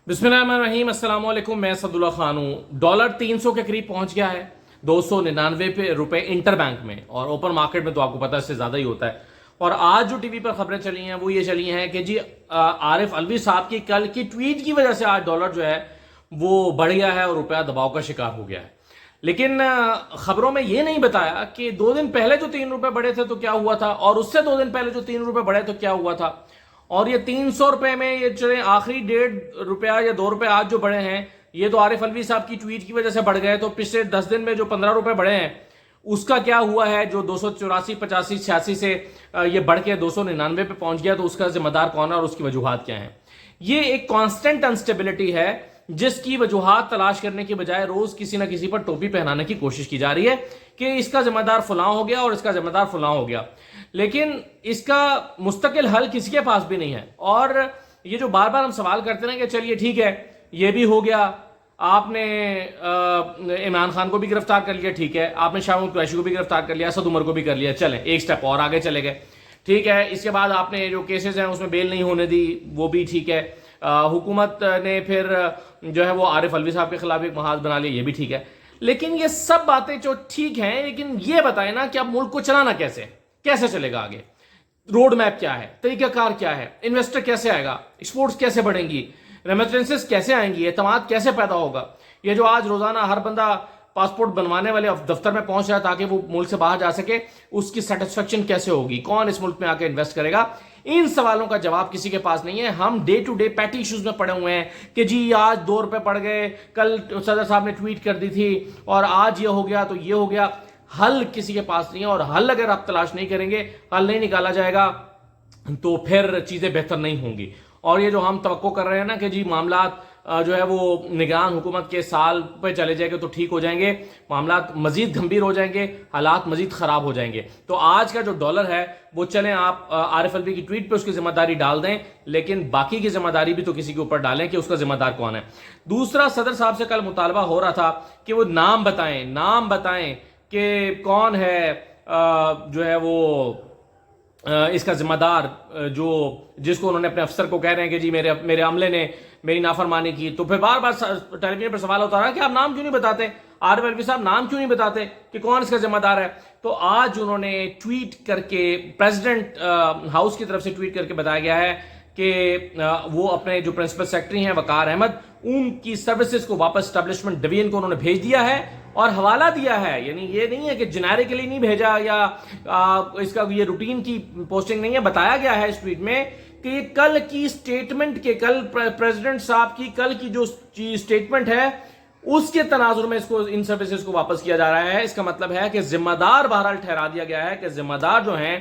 बिस्मिल्लाहिर्रहमानिर्रहीम, अस्सलाम वालेकुम। मैं सदुल्ला खान हूँ। डॉलर 300 के करीब पहुंच गया है, 299 रुपए इंटर बैंक में, और ओपन मार्केट में तो आपको पता है इससे ज़्यादा ही होता है। और आज जो टीवी पर खबरें चली हैं वो ये चली हैं कि जी आरिफ अलवी साहब की कल की ट्वीट की वजह से आज डॉलर जो है वो बढ़ गया है और रुपया दबाव का शिकार हो गया है। लेकिन खबरों में ये नहीं बताया कि 2 दिन पहले जो 3 रुपए बढ़े थे तो क्या हुआ था, और उससे 2 दिन पहले जो 3 रुपए बढ़े तो क्या हुआ था। और ये 300 रुपए में ये चले आखिरी 1.5 रुपया या 2 रुपए आज जो बढ़े हैं ये तो आरिफ अलवी साहब की ट्वीट की वजह से बढ़ गए। तो पिछले 10 दिन में जो 15 रुपए बढ़े हैं उसका क्या हुआ है, जो 284, 85, 86 से ये बढ़ के 299 पे पहुंच गया, तो उसका जिम्मेदार कौन है और उसकी वजूहात क्या है। ये एक कांस्टेंट अनस्टेबिलिटी है जिसकी वजूहात तलाश करने के बजाय रोज किसी ना किसी पर टोपी पहनाने की कोशिश की जा रही है कि इसका जिम्मेदार फलां हो गया और इसका जिम्मेदार फलां हो गया। लेकिन इसका मुस्तकिल हल किसी के पास भी नहीं है। और ये जो बार बार हम सवाल करते हैं कि चलिए ठीक है ये भी हो गया, आपने इमरान खान को भी गिरफ्तार कर लिया, ठीक है, आपने शाहमहमूद कुरैशी को भी गिरफ्तार कर लिया, असद उमर को भी कर लिया, चलें एक स्टेप और आगे चले गए, ठीक है। इसके बाद आपने जो केसेस हैं उसमें बेल नहीं होने दी, वो भी ठीक है। हुकूमत ने फिर जो है वो आरिफ अलवी साहब के खिलाफ एक महाज बना लिया, ये भी ठीक है। लेकिन ये सब बातें जो ठीक हैं, लेकिन ये बताएं ना कि अब मुल्क को चलाना कैसे चलेगा आगे, रोड मैप क्या है, तरीकाकार क्या है, इन्वेस्टर कैसे आएगा, एक्सपोर्ट्स कैसे बढ़ेंगी, रेमिटेंसेस कैसे आएंगी, एतमाद कैसे पैदा होगा। ये जो आज रोजाना हर बंदा पासपोर्ट बनवाने वाले दफ्तर में पहुंच रहा है ताकि वो मुल्क से बाहर जा सके, उसकी सेटिस्फेक्शन कैसे होगी, कौन इस मुल्क में आके इन्वेस्ट करेगा, इन सवालों का जवाब किसी के पास नहीं है। हम day to day petty issues में पड़े हुए हैं कि जी आज 2 रुपए पड़ गए, कल सदर साहब ने ट्वीट कर दी थी, और आज ये हो गया तो ये हो गया। हल किसी के पास नहीं है, और हल अगर आप तलाश नहीं करेंगे, हल नहीं निकाला जाएगा, तो फिर चीजें बेहतर नहीं होंगी। और ये जो हम तवक्को कर रहे हैं ना कि जी मामलात जो है वो निगरान हुकूमत के साल पे चले जाएंगे तो ठीक हो जाएंगे, मामलात मजीद गंभीर हो जाएंगे, हालात मजीद खराब हो जाएंगे। तो आज का जो डॉलर है वो चलें आप आरिफ अलवी की ट्वीट पे उसकी जिम्मेदारी डाल दें, लेकिन बाकी की जिम्मेदारी भी तो किसी के ऊपर डालें कि उसका जिम्मेदार कौन है। दूसरा, सदर साहब से कल मुतालबा हो रहा था कि वो नाम बताएं कि कौन है जो है वो इसका जिम्मेदार, जो जिसको उन्होंने अपने अफसर को कह रहे हैं कि जी मेरे अमले ने मेरी नाफरमानी की। तो फिर बार बार टेलीविजन पर सवाल होता रहा कि आप नाम क्यों नहीं बताते, आरिफ अलवी साहब नाम क्यों नहीं बताते कि कौन इसका जिम्मेदार है। तो आज उन्होंने ट्वीट करके, प्रेसिडेंट हाउस की तरफ से ट्वीट करके बताया गया है कि वो अपने जो प्रिंसिपल सेक्रेटरी हैं वकार अहमद, उनकी सर्विसेज को वापस एस्टेब्लिशमेंट डिवीजन को उन्होंने भेज दिया है और हवाला दिया है। यानी ये नहीं है कि जेनेरिकली नहीं भेजा या इसका ये रूटीन की पोस्टिंग नहीं है, बताया गया है इस ट्वीट में कि ये कल की स्टेटमेंट के, कल प्रेसिडेंट साहब की कल की जो स्टेटमेंट है उसके तनाजुर में इसको, इन सर्विसेज को वापस किया जा रहा है। इसका मतलब है कि जिम्मेदार बहरहाल ठहरा दिया गया है कि जिम्मेदार जो हैं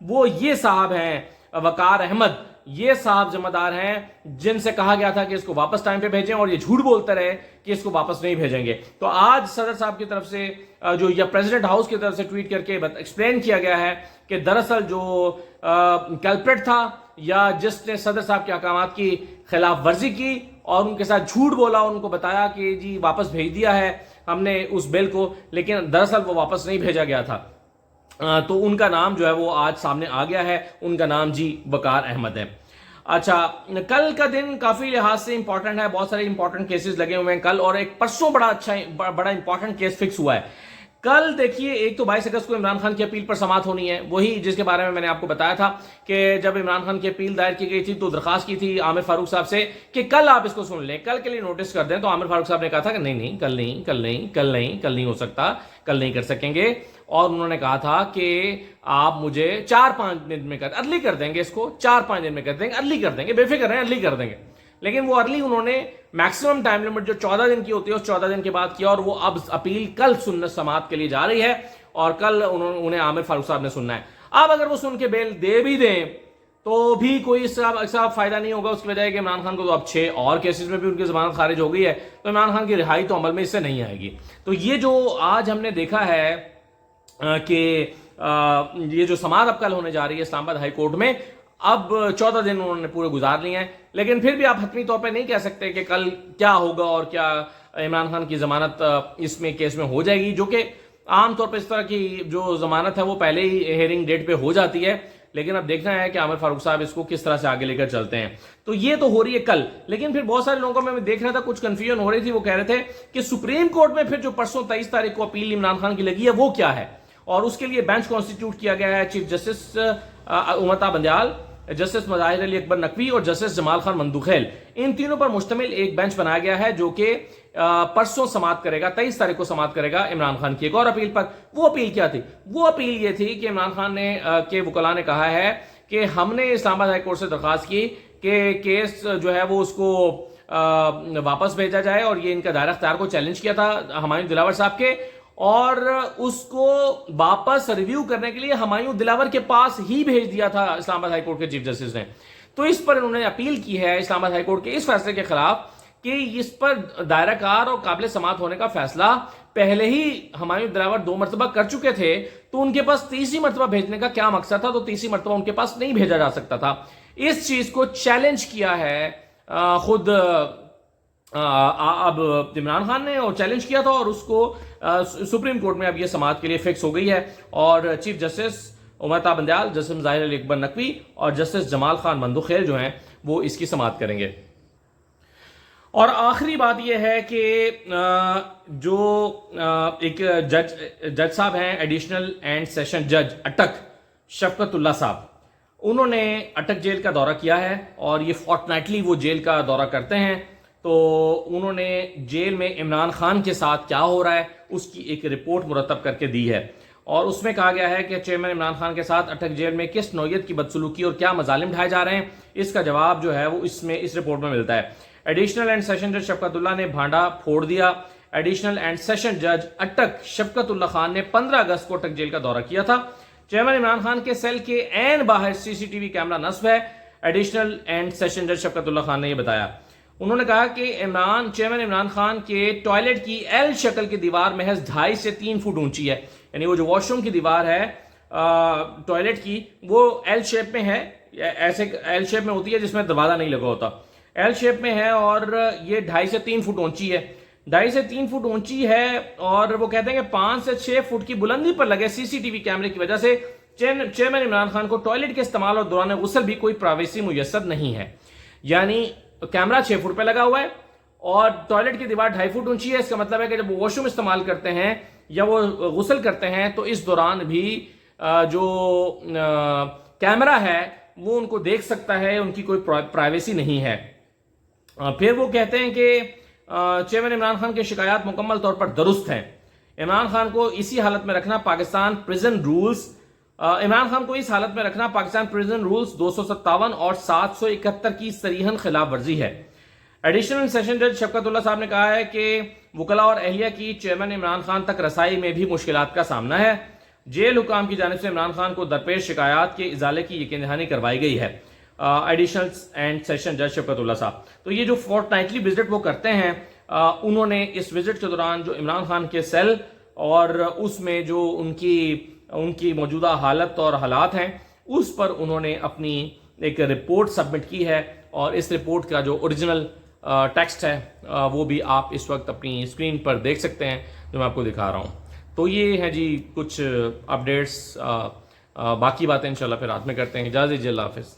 वो ये साहब हैं वकार अहमद, ये साहब जिम्मेदार हैं जिनसे कहा गया था कि इसको वापस टाइम पे भेजें, और ये झूठ बोलते रहे कि इसको वापस नहीं भेजेंगे। तो आज सदर साहब की तरफ से जो या प्रेसिडेंट हाउस की तरफ से ट्वीट करके एक्सप्लेन किया गया है कि दरअसल जो कल्प्रेट था या जिसने सदर साहब के अहकामात की खिलाफ वर्जी की और उनके साथ झूठ बोला, उनको बताया कि जी वापस भेज दिया है हमने उस बिल को, लेकिन दरअसल वो वापस नहीं भेजा गया था। तो उनका नाम जो है वो आज सामने आ गया है, उनका नाम जी वकार अहमद है। अच्छा, कल का दिन काफी लिहाज से इंपॉर्टेंट है, बहुत सारे इंपॉर्टेंट केसेस लगे हुए हैं कल, और एक परसों बड़ा इंपॉर्टेंट केस फिक्स हुआ है। कल देखिए, एक तो 22 अगस्त को इमरान खान की अपील पर समाअत होनी है, वही जिसके बारे में मैंने आपको बताया था कि जब इमरान खान की अपील दायर की गई थी तो दरखास्त की थी आमिर फारूक साहब से कि कल आप इसको सुन लें, कल के लिए नोटिस कर दें। तो आमिर फारूक साहब ने कहा था कि नहीं कल नहीं हो सकता, कल नहीं कर सकेंगे। और उन्होंने कहा था कि आप मुझे 4-5 दिन में अर्ली कर देंगे, इसको 4-5 दिन में कर देंगे, अर्ली कर देंगे, बेफिक्र हैं अर्ली कर देंगे। लेकिन वो अर्ली उन्होंने मैक्सिमम टाइम लिमिट जो 14 दिन की होती है उस 14 दिन के बाद किया, और वो अब अपील कल सुनने समाअत के लिए जा रही है और कल उन्हें आमिर फारूक साहब ने सुनना है। अब अगर वो सुन के बेल दे भी दें तो भी कोई इसका फायदा नहीं होगा, उसकी वजह कि इमरान खान को तो अब 6 और केसेस में भी उनकी जमानत खारिज हो गई है, तो इमरान खान की रिहाई तो अमल में इससे नहीं आएगी। तो ये जो आज हमने देखा है कि ये जो समाअत अब कल होने जा रही है इस्लामाबाद हाई कोर्ट में, अब 14 दिन उन्होंने पूरे गुजार लिए हैं, लेकिन फिर भी आप हतमी तौर पे नहीं कह सकते कि कल क्या होगा और क्या इमरान खान की जमानत इसमें केस में हो जाएगी, जो कि आमतौर पर इस तरह की जो जमानत है वो पहले ही हेयरिंग डेट पे हो जाती है। لیکن اب دیکھنا ہے کہ عامر فاروق صاحب اس کو کس طرح سے آگے لے کر چلتے ہیں. تو یہ تو ہو رہی ہے کل. لیکن پھر بہت سارے لوگوں کو میں دیکھ رہا تھا کچھ کنفیوژن ہو رہی تھی. وہ کہہ رہے تھے کہ سپریم کورٹ میں پھر جو پرسوں 23 تاریخ کو اپیل عمران خان کی لگی ہے وہ کیا ہے, اور اس کے لیے بینچ کانسٹیٹیوٹ کیا گیا ہے. چیف جسٹس امتا بندیال, جسٹس مظاہر علی اکبر نقوی اور جسٹس جمال خان مندوخیل, ان تینوں پر مشتمل ایک بینچ بنایا گیا ہے جو کہ پرسوں سماعت کرے گا, 23 تاریخ کو سماعت کرے گا عمران خان کی ایک اور اپیل پر. وہ اپیل کیا تھی؟ وہ اپیل یہ تھی کہ عمران خان نے کے وکلاء نے کہا ہے کہ ہم نے اسلام آباد ہائی کورٹ سے درخواست کی کہ کیس جو ہے وہ اس کو واپس بھیجا جائے, اور یہ ان کا دائرہ اختیار کو چیلنج کیا تھا ہمایوں دلاور صاحب کے, اور اس کو واپس ریویو کرنے کے لیے ہمایوں دلاور کے پاس ہی بھیج دیا تھا اسلام آباد ہائی کورٹ کے چیف جسٹس نے. تو اس پر انہوں نے اپیل کی ہے اسلام آباد ہائی کورٹ کے اس فیصلے کے خلاف کہ اس پر دائرہ کار اور قابل سماعت ہونے کا فیصلہ پہلے ہی ہمایوں دلاور 2 مرتبہ کر چکے تھے, تو ان کے پاس تیسری مرتبہ بھیجنے کا کیا مقصد تھا؟ تو تیسری مرتبہ ان کے پاس نہیں بھیجا جا سکتا تھا. اس چیز کو چیلنج کیا ہے خود اب عمران خان نے, اور چیلنج کیا تھا, اور اس کو سپریم کورٹ میں اب یہ سماعت کے لیے فکس ہو گئی ہے, اور چیف جسٹس امتا بندیال, جسٹس مظاہر علی اکبر نقوی اور جسٹس جمال خان مندوخیل جو ہیں وہ اس کی سماعت کریں گے. اور آخری بات یہ ہے کہ جو ایک جج صاحب ہیں, ایڈیشنل اینڈ سیشن جج اٹک شفقت اللہ صاحب, انہوں نے اٹک جیل کا دورہ کیا ہے, اور یہ فورٹنائٹلی وہ جیل کا دورہ کرتے ہیں. تو انہوں نے جیل میں عمران خان کے ساتھ کیا ہو رہا ہے اس کی ایک رپورٹ مرتب کر کے دی ہے, اور اس میں کہا گیا ہے کہ چیئرمین عمران خان کے ساتھ اٹک جیل میں کس نوعیت کی بدسلوکی اور کیا مظالم ڈھائے جا رہے ہیں, اس کا جواب جو ہے وہ اس رپورٹ میں ملتا ہے. ایڈیشنل اینڈ سیشن جج شفقت اللہ نے بھانڈا پھوڑ دیا. ایڈیشنل اینڈ سیشن جج اٹک شفقت اللہ خان نے 15 اگست کو اٹک جیل کا دورہ کیا تھا. چیئرمین عمران خان کے سیل کے عین باہر CCTV کیمرہ نصب ہے. ایڈیشنل اینڈ سیشن جج شفقت اللہ خان نے یہ بتایا. انہوں نے کہا کہ چیئرمین عمران خان کے ٹوائلٹ کی ایل شکل کی دیوار محض 2.5 سے 3 فٹ اونچی ہے. یعنی وہ جو واش روم کی دیوار ہے ٹوائلٹ کی, وہ ایل شیپ میں ہے, ایسے ایل شیپ میں ہوتی ہے جس میں دروازہ نہیں لگا ہوتا, ایل شیپ میں ہے, اور یہ 2.5 سے 3 فٹ اونچی ہے. 2.5 سے 3 فٹ اونچی ہے, اور وہ کہتے ہیں کہ 5 سے 6 فٹ کی بلندی پر لگے CCTV کیمرے کی وجہ سے چیئرمین عمران خان کو ٹوائلٹ کے استعمال اور دوران غسل بھی کوئی پرائیویسی میسر نہیں ہے. یعنی کیمرہ 6 فٹ پہ لگا ہوا ہے اور ٹوائلٹ کی دیوار 2.5 فٹ اونچی ہے. اس کا مطلب ہے کہ جب وہ واش روم استعمال کرتے ہیں یا وہ غسل کرتے ہیں تو اس دوران بھی جو کیمرہ ہے وہ ان کو دیکھ سکتا ہے, ان کی کوئی پرائیویسی نہیں ہے. پھر وہ کہتے ہیں کہ چیئرمین عمران خان کے شکایات مکمل طور پر درست ہیں. عمران خان کو اسی حالت میں رکھنا پاکستان پریزن رولز عمران خان کو اس حالت میں رکھنا پاکستان پریزن رولز 257 اور 771 کی صریحاً خلاف ورزی ہے. ایڈیشنل سیشن جج شفقت اللہ صاحب نے کہا ہے کہ وکلاء اور اہلیہ کی چیئرمین عمران خان تک رسائی میں بھی مشکلات کا سامنا ہے. جیل حکام کی جانب سے عمران خان کو درپیش شکایات کے ازالے کی یقین دہانی کروائی گئی ہے. ایڈیشنل اینڈ سیشن جج شفقت اللہ صاحب, تو یہ جو فورٹنائٹلی وزٹ وہ کرتے ہیں, انہوں نے اس وزٹ کے دوران جو عمران خان کے سیل اور اس میں جو ان کی موجودہ حالت اور حالات ہیں اس پر انہوں نے اپنی ایک رپورٹ سبمٹ کی ہے, اور اس رپورٹ کا جو اوریجنل ٹیکسٹ ہے وہ بھی آپ اس وقت اپنی اسکرین پر دیکھ سکتے ہیں جو میں آپ کو دکھا رہا ہوں. تو یہ ہیں جی کچھ اپڈیٹس, باقی باتیں انشاءاللہ پھر رات میں کرتے ہیں. اجازت دیجیے, اللہ حافظ.